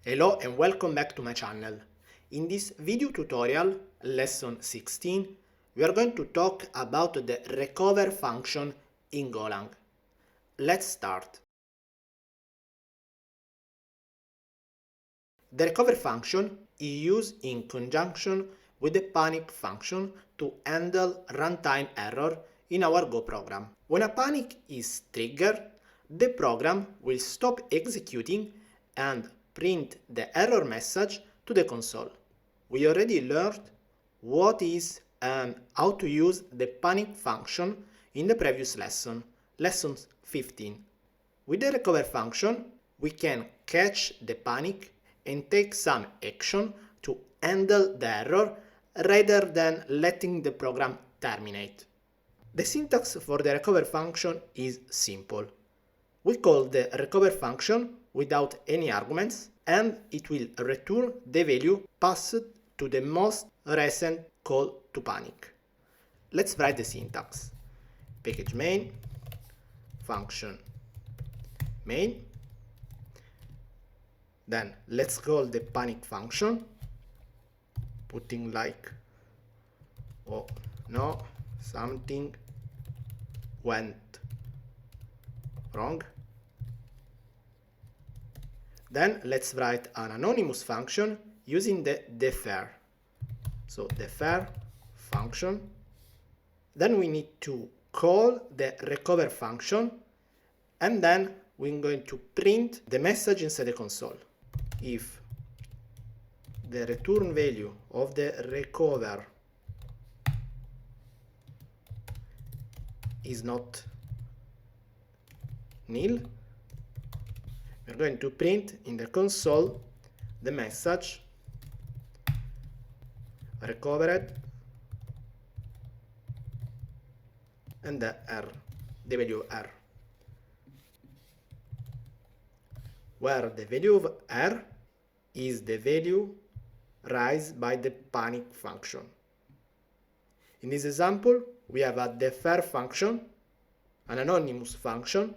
Hello and welcome back to my channel. In this video tutorial, lesson 16, we are going to talk about the recover function in Golang. Let's start. The recover function is used in conjunction with the panic function to handle runtime error in our Go program. When a panic is triggered, the program will stop executing and print the error message to the console. We already learned what is and how to use the panic function in the previous lesson, lesson 15. With the recover function, we can catch the panic and take some action to handle the error rather than letting the program terminate. The syntax for the recover function is simple. We call the recover function without any arguments and it will return the value passed to the most recent call to panic. Let's write the syntax. Package main, function main. Then let's call the panic function, putting like, oh no, something went wrong. Then let's write an anonymous function using the defer. So defer function. Then we need to call the recover function and then we're going to print the message inside the console. If the return value of the recover is not nil, we're going to print in the console the message recovered and the value of R, where the value of R is the value raised by the panic function. In this example, we have a defer function, an anonymous function,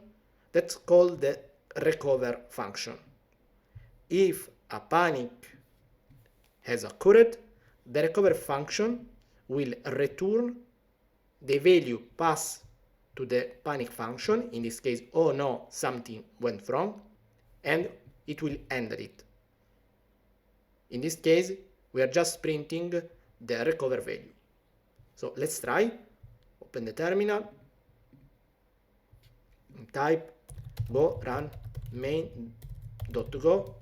that's called the recover function. If a panic has occurred, the recover function will return the value passed to the panic function, in this case, oh no, something went wrong, and it will handle it. In this case, we are just printing the recover value. So let's try. Open the terminal and type go run main.go.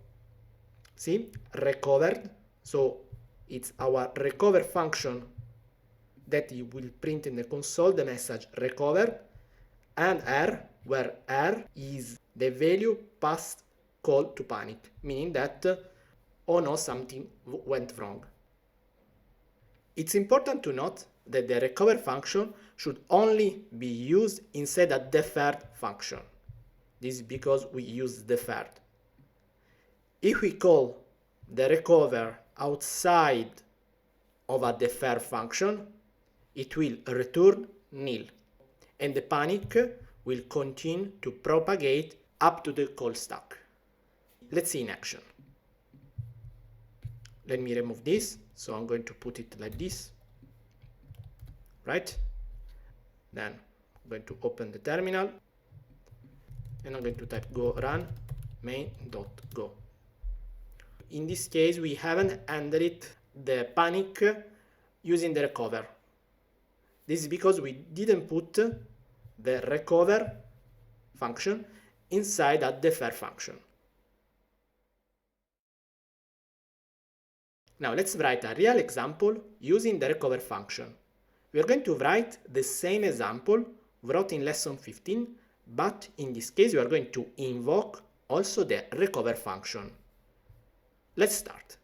See, recovered. So it's our recover function that it will print in the console the message recovered, and R, where R is the value passed call to panic, meaning that oh no, something went wrong. It's important to note that the recover function should only be used inside a deferred function. This is because we use deferred. If we call the recover outside of a deferred function, it will return nil, and the panic will continue to propagate up to the call stack. Let's see in action. Let me remove this, so I'm going to put it like this, right? Then I'm going to open the terminal and I'm going to type go run main.go. In this case, we haven't handled the panic using the recover. This is because we didn't put the recover function inside a defer function. Now let's write a real example using the recover function. We are going to write the same example wrote in lesson 15, but in this case we are going to invoke also the recover function. Let's start.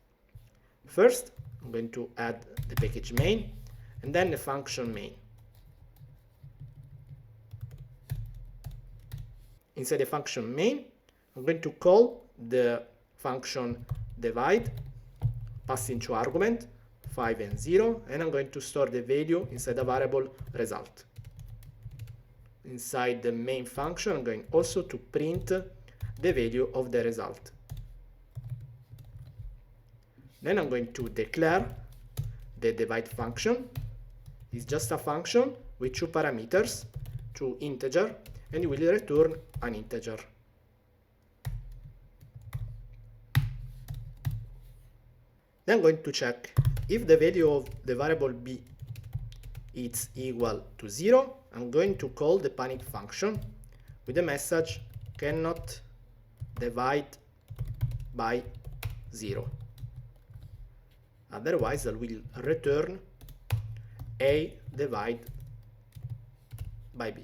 First, I'm going to add the package main and then the function main. Inside the function main, I'm going to call the function divide, passing two arguments, 5 and 0, and I'm going to store the value inside a variable result. Inside the main function, I'm going also to print the value of the result. Then I'm going to declare the divide function. It's just a function with two parameters, two integer, and it will return an integer. Then I'm going to check if the value of the variable b is equal to 0. I'm going to call the panic function with the message cannot divide by 0. Otherwise, I will return a divide by b.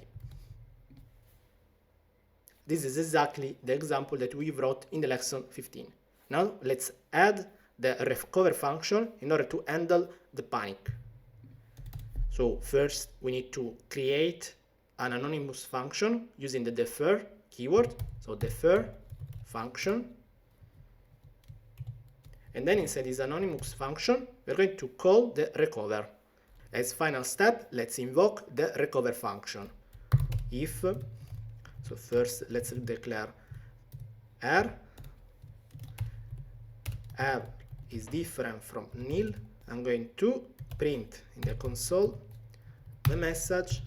This is exactly the example that we wrote in the lesson 15. Now let's add the recover function in order to handle the panic. So first we need to create an anonymous function using the defer keyword. So defer function. And then inside this anonymous function, we're going to call the recover. As final step, let's invoke the recover function. If, so first let's declare R is different from nil. I'm going to print in the console the message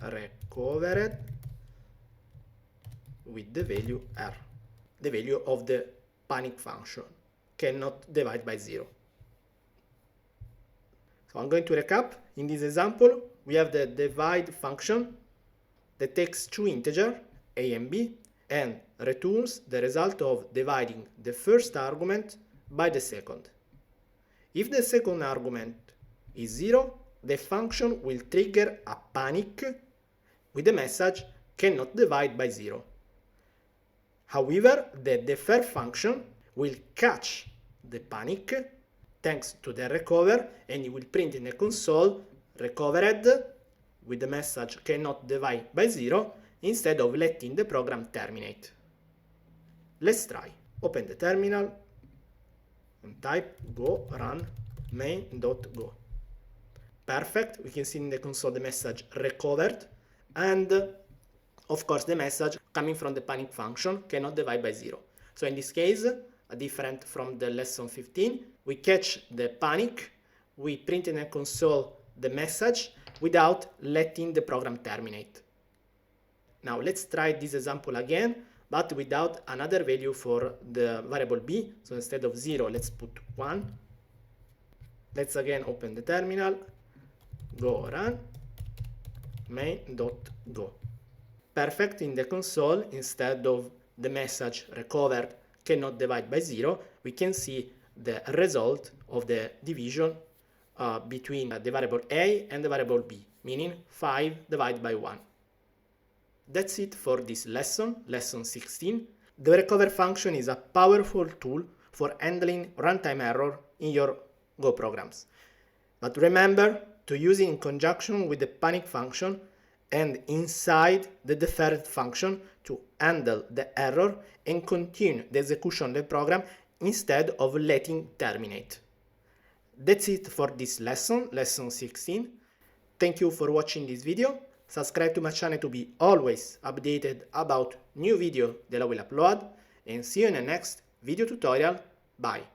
recovered with the value R, the value of the panic function, cannot divide by 0. So I'm going to recap. In this example, we have the divide function that takes two integers, a and b, and returns the result of dividing the first argument by the second. If the second argument is 0, the function will trigger a panic with the message cannot divide by 0. However, the defer function will catch the panic thanks to the recover, and it will print in the console recovered with the message cannot divide by 0 instead of letting the program terminate. Let's try. Open the terminal and type go run main.go. Perfect. We can see in the console the message recovered, and of course the message coming from the panic function cannot divide by 0. So in this case, different from the lesson 15, we catch the panic, we print in the console the message without letting the program terminate. Now let's try this example again, but without another value for the variable b. So instead of 0, let's put 1. Let's again open the terminal, go run main.go. Perfect. In the console, instead of the message recovered cannot divide by 0, we can see the result of the division between the variable a and the variable b, meaning 5 divided by 1. That's it for this lesson, lesson 16. The recover function is a powerful tool for handling runtime error in your Go programs. But remember to use it in conjunction with the panic function and inside the deferred function to handle the error and continue the execution of the program instead of letting terminate. That's it for this lesson, lesson 16. Thank you for watching this video. Subscribe to my channel to be always updated about new video that I will upload, and see you in the next video tutorial. Bye.